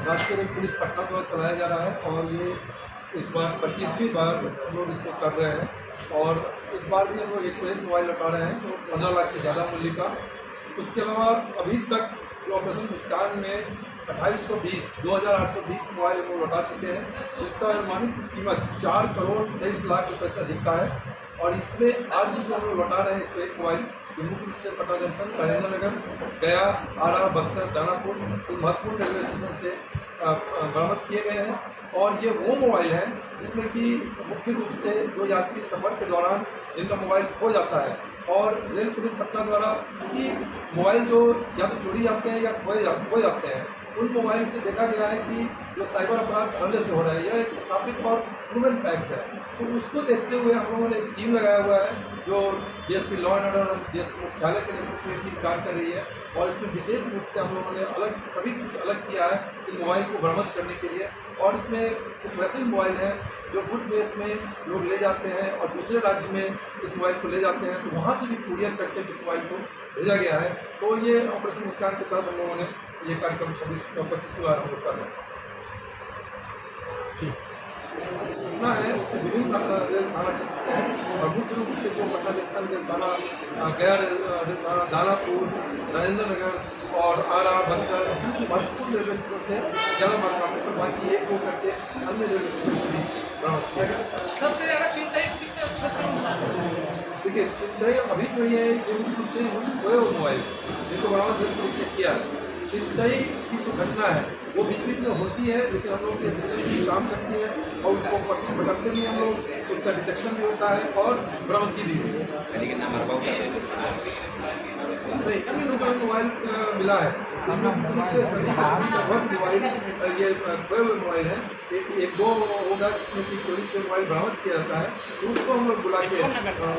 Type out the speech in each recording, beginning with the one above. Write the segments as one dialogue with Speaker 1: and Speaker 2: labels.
Speaker 1: खासकर पुलिस पटना द्वारा चलाया जा रहा है और ये इस बार 25वीं बार हम लोग इसको कर रहे हैं। और इस बार भी हम लोग 101 मोबाइल लौटा रहे हैं जो 15 लाख से ज़्यादा मूल्य का। उसके अलावा अभी तक जो ऑपरेशन मुस्कान में 2820 मोबाइल हम लोग लौटा चुके हैं, जिसका अनुमानित कीमत 4 करोड़ 23 लाख रुपये से अधिक का है। और इसमें आज भी जो हम लोग लौटा रहे हैं 101 मोबाइल, मुख्य रूप से पटना जंक्शन, राजेंद्र नगर, गया, आरा, बक्सर, दानापुर महत्वपूर्ण रेलवे स्टेशन से बरामद किए गए हैं। और ये वो मोबाइल है जिसमें कि मुख्य रूप से जो यात्री सफ़र के दौरान जिनका मोबाइल खो जाता है और रेल पुलिस पटना द्वारा क्योंकि मोबाइल जो या तो चोरी जाते हैं या खो जाते हैं, उन मोबाइल से देखा गया है कि जो साइबर अपराध धड़ल्ले से हो रहा है, यह एक स्थापित और प्रूवन फैक्ट है। तो उसको देखते हुए हम लोगों ने एक टीम लगाया हुआ है जो डीएसपी लॉ एंड ऑर्डर और डीएसपी मुख्यालय के नेतृत्व में टीम कार्य कर रही है। और इसमें विशेष रूप से हम लोगों ने सभी कुछ अलग किया है इन मोबाइल को बरामद करने के लिए। और इसमें कुछ वैसे मोबाइल हैं जो गुड फेथ में लोग ले जाते हैं और दूसरे राज्य में इस मोबाइल को ले जाते हैं, तो वहाँ से भी कुरियर करके इस मोबाइल को भेजा गया है। तो ये ऑपरेशन मुस्कान के तहत हम लोगों ने ये कार्यक्रम 25वीं बार हम लोग कर रहे हैं। इतना है उससे विभिन्न रेल थाना क्षेत्र से है और मुख्य रूप से जो पटना जंक्शन रेल थाना, गया रेल थाना, दानापुर, राजेंद्र नगर और आरा, बक्सर महत्वपूर्ण रेलवे स्टेशन से ज़्यादा मात्रा में, तो बाकी एक हो करके अन्य रेलवे स्टेशन से भी बरामद किया गया।
Speaker 2: सबसे ज़्यादा चिंता किसने क्षेत्र में?
Speaker 1: देखिए, चिंता अभी जो ये मुख्य रूप से खोए हुए मोबाइल जिनको बरामद पुलिस ने किया, चिंताई की जो घटना है वो बीच बीच में होती है, लेकिन हम लोग ये काम करती है और उसको पकड़ते भी हम लोग, उसका डिटेक्शन भी होता है और बरामदगी भी होती है। लेकिन नहीं, अन्य लोगों को मोबाइल मिला है सभी मोबाइल, ये खोए हुए मोबाइल हैं, एक दो होगा जिसमें कि चोरी के मोबाइल बरामद किया जाता है, तो उसको हम लोग बुला के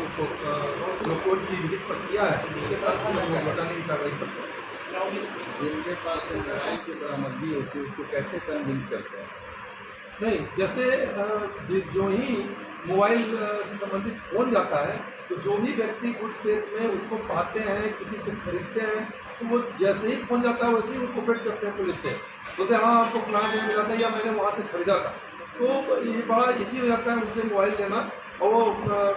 Speaker 1: उसको कोर्ट की विधिक प्रक्रिया है उसके बाद हम लोग लौटाने की कार्रवाई करते हैं।
Speaker 3: जिनके पास की बरामदगी होती है उसको कैसे कन्विंस करते हैं?
Speaker 1: नहीं, जैसे जो ही मोबाइल से संबंधित फ़ोन जाता है तो जो भी व्यक्ति गुड फेथ में उसको पाते हैं, किसी से खरीदते हैं, तो वो जैसे ही फ़ोन जाता है वैसे ही वो कोऑपरेट करते हैं पुलिस से, बोलते हैं हाँ आपको फलाना जगह मिला था या मैंने वहाँ से ख़रीदा था। तो ये बड़ा ईजी हो जाता है उनसे मोबाइल लेना और वो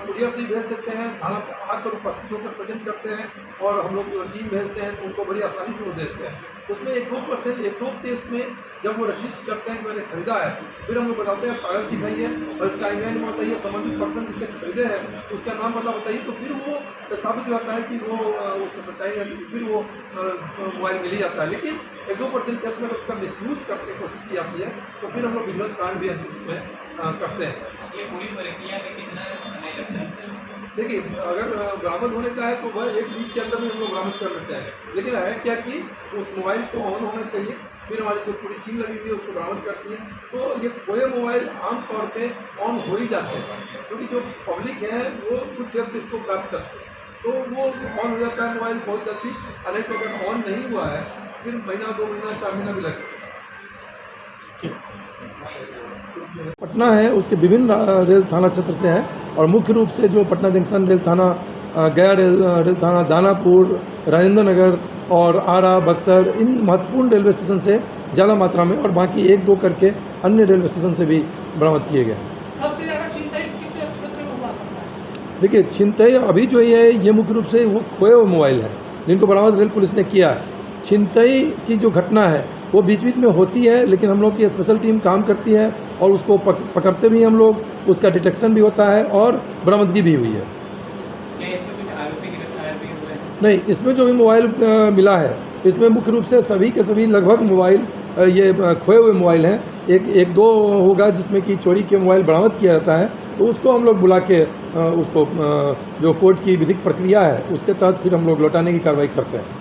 Speaker 1: कुरियर से ही भेज देते हैं, थाना पर आकर उपस्थित होकर प्रेजेंट करते हैं और हम लोग टीम भेजते हैं तो उनको बड़ी आसानी से वो देते हैं। उसमें एक दो केस में जब वो रजिस्ट करते हैं कि मैंने खरीदा है, फिर हम लोग बताते हैं कागज़ दिखाइए और इसका ईमेल में बताइए, संबंधित पर्सन जिससे खरीदे हैं उसका नाम पता बताइए, तो फिर वो स्थापित हो जाता है कि वो उसमें सच्चाई है, फिर वो मोबाइल मिल ही जाता है। लेकिन 1-2% केस में उसका मिसयूज करने की कोशिश की जाती है तो फिर हम लोग विधिवत कांड भी इसमें करते हैं।
Speaker 2: ये पूरी प्रक्रिया में कितना समय लगता है?
Speaker 1: देखिए, अगर बरामद होने का है तो वह एक वीक के अंदर में हम लोग बरामद कर लेते हैं, लेकिन है क्या कि उस मोबाइल को ऑन होना चाहिए, फिर हमारी जो पूरी टीम लगी हुई है उसको बरामद करती है। तो ये खोए मोबाइल आमतौर पे ऑन हो ही जाते हैं क्योंकि जो पब्लिक है वो खुद से इसको प्राप्त करते हैं, तो वो ऑन हो जाता है मोबाइल बहुत जल्दी। अनेक अगर ऑन नहीं हुआ है फिर महीना, 2 महीना, 4 महीना भी लग सकता है। पटना है उसके विभिन्न रेल थाना क्षेत्र से है और मुख्य रूप से जो पटना जंक्शन रेल थाना, गया रेल थाना, दानापुर, राजेंद्र नगर और आरा, बक्सर इन महत्वपूर्ण रेलवे स्टेशन से ज़्यादा मात्रा में और बाकी 1-2 करके अन्य रेलवे स्टेशन से भी बरामद किए गए।
Speaker 2: सबसे ज़्यादा चिंता किसने क्षेत्र में हुआ?
Speaker 1: देखिए, छिनतई अभी जो ये मुख्य रूप से वो खोए हुए मोबाइल हैं जिनको बरामद रेल पुलिस ने किया है। छिनतई की जो घटना है वो बीच बीच में होती है, लेकिन हम लोग की स्पेशल टीम काम करती है और उसको पकड़ते भी हम लोग, उसका डिटेक्शन भी होता है और बरामदगी भी हुई है।
Speaker 2: क्या इसमें कुछ आरोपी गिरफ्तार भी हुए हैं?
Speaker 1: नहीं, इसमें जो भी मोबाइल मिला है इसमें मुख्य रूप से सभी के सभी लगभग मोबाइल ये खोए हुए मोबाइल हैं। एक दो होगा जिसमें कि चोरी के मोबाइल बरामद किया जाता है, तो उसको हम लोग बुला के उसको जो कोर्ट की विधिक प्रक्रिया है उसके तहत फिर हम लोग लौटाने की कार्रवाई करते हैं।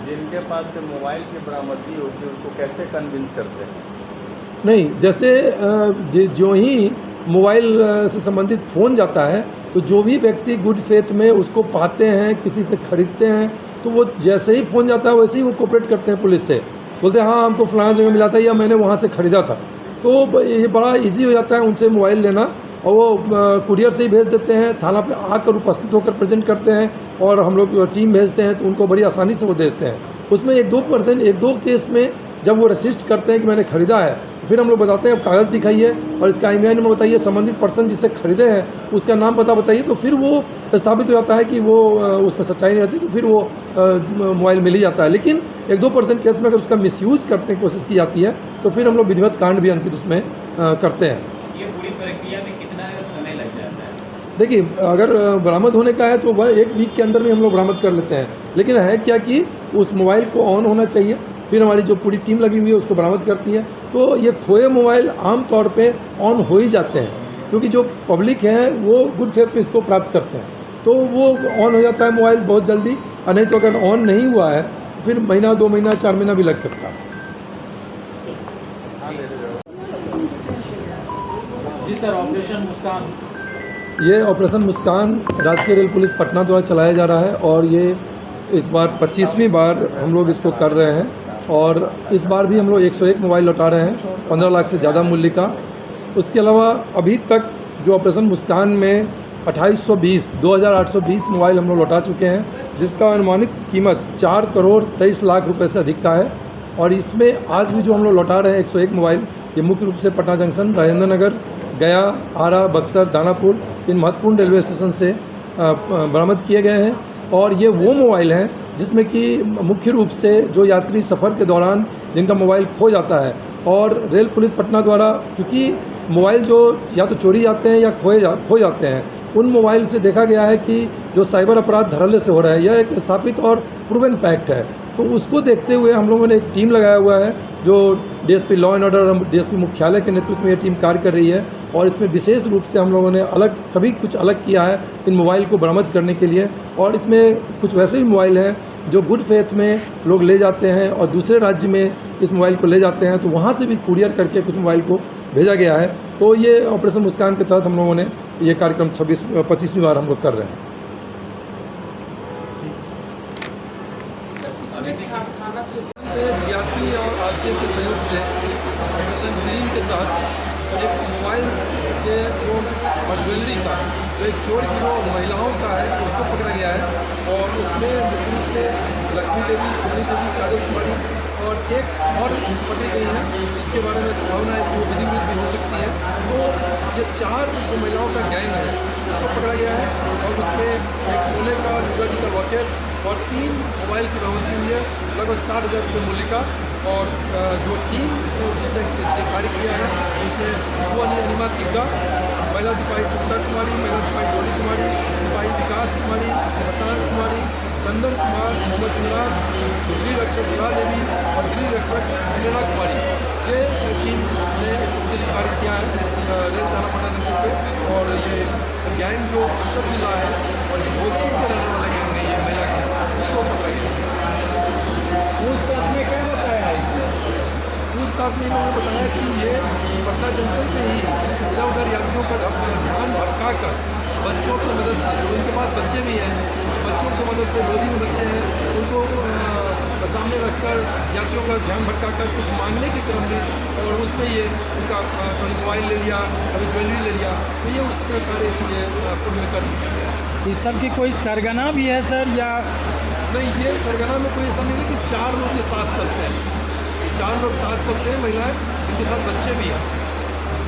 Speaker 3: जिनके पास से मोबाइल की बरामदगी होती है उनको कैसे कन्विंस करते हैं?
Speaker 1: नहीं, जैसे जो ही मोबाइल से संबंधित फ़ोन जाता है तो जो भी व्यक्ति गुड फेथ में उसको पाते हैं, किसी से खरीदते हैं, तो वो जैसे ही फ़ोन जाता है वैसे ही वो कोऑपरेट करते हैं पुलिस से, बोलते हैं हाँ हमको फलाना जगह मिला था या मैंने वहाँ से ख़रीदा था। तो ये बड़ा इजी हो जाता है उनसे मोबाइल लेना और वो कुरियर से ही भेज देते हैं, थाना पे आकर उपस्थित होकर प्रेजेंट करते हैं और हम लोग टीम भेजते हैं तो उनको बड़ी आसानी से वो देते हैं। उसमें 1-2 केस में जब वो रजिस्ट करते हैं कि मैंने ख़रीदा है, फिर हम लोग बताते हैं अब कागज़ दिखाइए और इसका IMEI नंबर बताइए, संबंधित पर्सन जिससे ख़रीदे हैं उसका नाम पता बताइए, तो फिर वो स्थापित हो जाता है कि वो उसमें सच्चाई नहीं रहती, तो फिर वो मोबाइल मिल ही जाता है। लेकिन 1-2% केस में अगर उसका मिसयूज़ करने की कोशिश की जाती है तो फिर हम लोग विधिवत कांड भी अंकित उसमें करते हैं।
Speaker 2: ये पूरी प्रक्रिया में कितना समय लग जाता है?
Speaker 1: देखिए, अगर बरामद होने का है तो वह 1 वीक के अंदर में हम लोग बरामद कर लेते हैं, लेकिन है क्या कि उस मोबाइल को ऑन होना चाहिए, फिर हमारी जो पूरी टीम लगी हुई है उसको बरामद करती है। तो ये खोए मोबाइल आम तौर पे ऑन हो ही जाते हैं, क्योंकि जो पब्लिक है वो गुड फेथ में इसको प्राप्त करते हैं, तो वो ऑन हो जाता है मोबाइल बहुत जल्दी। और नहीं तो अगर ऑन नहीं हुआ है तो फिर महीना, 2 महीना, 4 महीना भी लग सकता है।
Speaker 2: जी सर, ऑपरेशन मुस्कान,
Speaker 1: ये ऑपरेशन मुस्कान राजकीय रेल पुलिस पटना द्वारा चलाया जा रहा है और ये इस बार 25वीं बार हम लोग इसको कर रहे हैं। और इस बार भी हम लोग 101 मोबाइल लौटा रहे हैं, 15 लाख से ज़्यादा मूल्य का। उसके अलावा अभी तक जो ऑपरेशन मुस्कान में 2820 मोबाइल हम लोग लौटा चुके हैं, जिसका अनुमानित कीमत 4 करोड़ 23 लाख रुपए से अधिक का है। और इसमें आज भी जो हम लोग लौटा रहे हैं 101 मोबाइल, ये मुख्य रूप से पटना जंक्शन, राजेंद्र नगर, गया, आरा, बक्सर, दानापुर, इन महत्वपूर्ण रेलवे स्टेशन से बरामद किए गए हैं। और ये वो मोबाइल हैं जिसमें कि मुख्य रूप से जो यात्री सफ़र के दौरान जिनका मोबाइल खो जाता है, और रेल पुलिस पटना द्वारा चूँकि मोबाइल जो या तो चोरी जाते हैं या खो जाते हैं, उन मोबाइल से देखा गया है कि जो साइबर अपराध धड़ल्ले से हो रहा है, यह एक स्थापित और प्रूवन फैक्ट है। तो उसको देखते हुए हम लोगों ने एक टीम लगाया हुआ है जो DSP लॉ एंड ऑर्डर और DSP मुख्यालय के नेतृत्व में ये टीम कार्य कर रही है। और इसमें विशेष रूप से हम लोगों ने सभी कुछ अलग किया है इन मोबाइल को बरामद करने के लिए। और इसमें कुछ वैसे भी मोबाइल हैं जो गुड फेथ में लोग ले जाते हैं और दूसरे राज्य में इस मोबाइल को ले जाते हैं, तो वहाँ से भी कुरियर करके कुछ मोबाइल को भेजा गया है। तो ये ऑपरेशन मुस्कान के तहत हम लोगों ने ये कार्यक्रम 25वीं बार हम लोग कर रहे हैं। GRP और RPF के सहयोग से ऑपरेशन ग्रीन के तहत एक मोबाइल के जो और ज्वेलरी का जो एक चोर गिरोह महिलाओं का है उसको पकड़ा गया है। और उसमें मुख्य रूप से लक्ष्मी देवी, सोनी देवी, काजल कुमारी और एक और पकड़ी गई है, जिसके बारे में संभावना है कि वो विधि विरुद्ध भी हो सकती है। तो ये 4 जो महिलाओं का गैंग है उसको पकड़ा गया है और उसमें एक सोने का, दुर्गा जी का लॉकेट और 3 मोबाइल की बरामदगी हुई है, लगभग 60,000 रुपये मूल्य का। और जो टीम जिसने कार्य किया है उसमें वो अनिमा सिग्गा, महिला सिपाही सुनीता कुमारी, महिला सिपाही डोली कुमारी, सिपाही विकास कुमारी, प्रशांत कुमारी, चंदन कुमार, मोहम्मद इमरान, गृह रक्षक दुर्गा देवी और गृह रक्षक अंजना कुमारी, ये टीम ने उत्कृष्ट कार्य किया है रेल थाना पटना जंक्शन पे। और ये गैंग जो अंतर जिला है और भोजपुर के रहने वाले गैंग नहीं है महिला के, उसको पकड़ा गया।
Speaker 4: पूछताछ में क्या बताया है इसमें?
Speaker 1: पूछताछ में इन्होंने बताया कि ये पटना जंक्शन पे ही इधर उधर यात्रियों का ध्यान भटका कर बच्चों की मदद से, जो उनके पास बच्चे भी हैं, बच्चों की मदद से, गोदी में बच्चे हैं, उनको सामने रखकर यात्रियों का ध्यान भटका कर कुछ मांगने के क्रम में और उसमें ये उनका कभी मोबाइल ले लिया, कभी ज्वेलरी ले लिया, तो ये उस प्रकार ये पूर्व में कर चुके हैं।
Speaker 4: इस सब की कोई सरगना भी है सर या
Speaker 1: नहीं? ये सरगना में कोई ऐसा नहीं, लेकिन 4 लोग के साथ चलते हैं, 4 लोग साथ चलते हैं, महिलाएं, इनके साथ बच्चे भी हैं।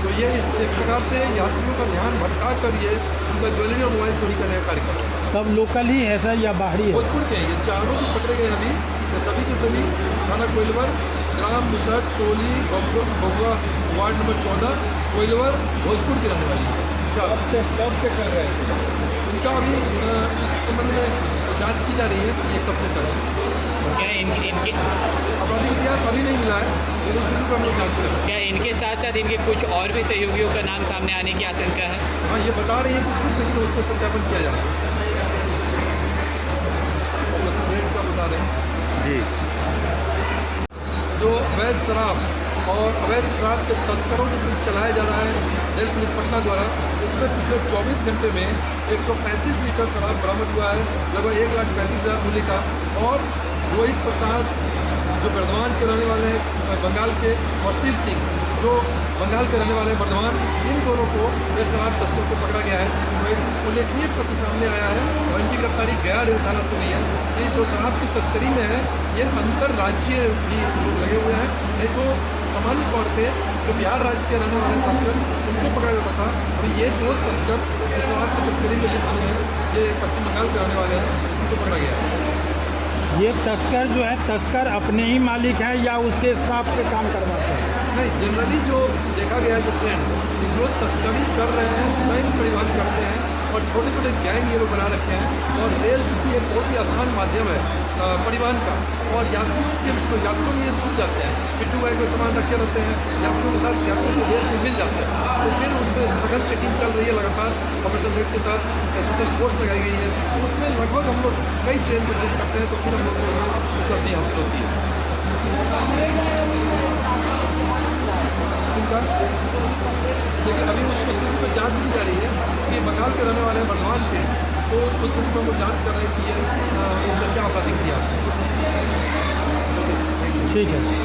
Speaker 1: तो ये एक प्रकार से यात्रियों का ध्यान भटका कर ये उनका ज्वेलरी और मोबाइल चोरी करने का कार्य करते हैं।
Speaker 4: सब लोकल ही है सर या बाहरी है?
Speaker 1: भोजपुर के ये 4 भी पकड़े गए अभी, ये सभी के सभी थाना कोइलवर, ग्राम मुसहट, टोली, बबुआ, वार्ड नंबर 14, कोइलवर, भोजपुर की रहने वाली है।
Speaker 4: कब से कर रहे हैं?
Speaker 1: उनका अभी इस संबंध में जांच की जा रही है कि ये कब से कर रहे हैं।
Speaker 2: क्या इनके
Speaker 1: अपराधी इतिहास अभी नहीं मिला है, लेकिन उस बिंदु पर हम लोग जाँच कर रहे हैं।
Speaker 2: क्या इनके साथ साथ इनके कुछ और भी सहयोगियों का नाम सामने आने की आशंका है?
Speaker 1: हाँ, ये बता रही है कुछ, लेकिन उसको सत्यापन किया जा रहा है। रेट का बता रहे हैं
Speaker 3: जी।
Speaker 1: जो अवैध शराब और अवैध शराब के तस्करों के विरुद्ध चलाया जा रहा है रेल पुलिस पटना द्वारा, इसमें पिछले 24 घंटे में 135 लीटर शराब बरामद हुआ है, लगभग 1,35,000 मूल्य का। और रोहित प्रसाद जो बर्धमान के रहने वाले हैं बंगाल के, और शिव सिंह जो बंगाल के रहने वाले हैं, वर्धमान, इन दोनों को ये शराब तस्कर को पकड़ा गया है। तो एक उल्लेखनीय तथ्य सामने आया है और इनकी गिरफ्तारी गया रेल थाना से हुई है कि जो शराब की तस्करी में है ये अंतर्राज्यीय भी लोग लगे हुए हैं। नहीं तो सामान्य तौर पे जो बिहार राज्य के रहने वाले तस्कर उनको पकड़ा जाता था, और ये दो तस्कर जो शराब की तस्करी में लिप्त हुए हैं ये पश्चिम बंगाल के रहने वाले हैं, उनको पकड़ा गया है।
Speaker 4: ये तस्कर जो है, तस्कर अपने ही मालिक हैं या उसके स्टाफ से काम करवाते हैं?
Speaker 1: नहीं, जनरली जो देखा गया है जो ट्रेंड, जो तस्करी कर रहे हैं स्वयं परिवहन करते हैं और छोटे छोटे गैंग ये लोग बना रखे हैं। और रेल चूँकि एक बहुत ही आसान माध्यम है परिवहन का, और यात्रियों में ये छूट जाते हैं, पिट्ठू बैग में सामान रखे रहते हैं, यात्रियों के साथ यात्रियों को देश में मिल जाता है। तो फिर उसमें सघन चेकिंग चल रही है लगातार, ऑपरेशन रेट के साथ स्पेशल फोर्स लगाई गई है। तो उसमें लगभग हम लोग कई ट्रेन को चेक करते हैं, तो फिर हम लोग को उपलब्धि हासिल होती है। लेकिन अभी उस स्थिति पर जांच की जा रही है कि बंगाल के रहने वाले हैं, वर्धमान के, तो उस स्थिति पर हम लोग जाँच कर रहे हैं कि ये क्या आपराधिक इतिहास है।
Speaker 4: ठीक है सर।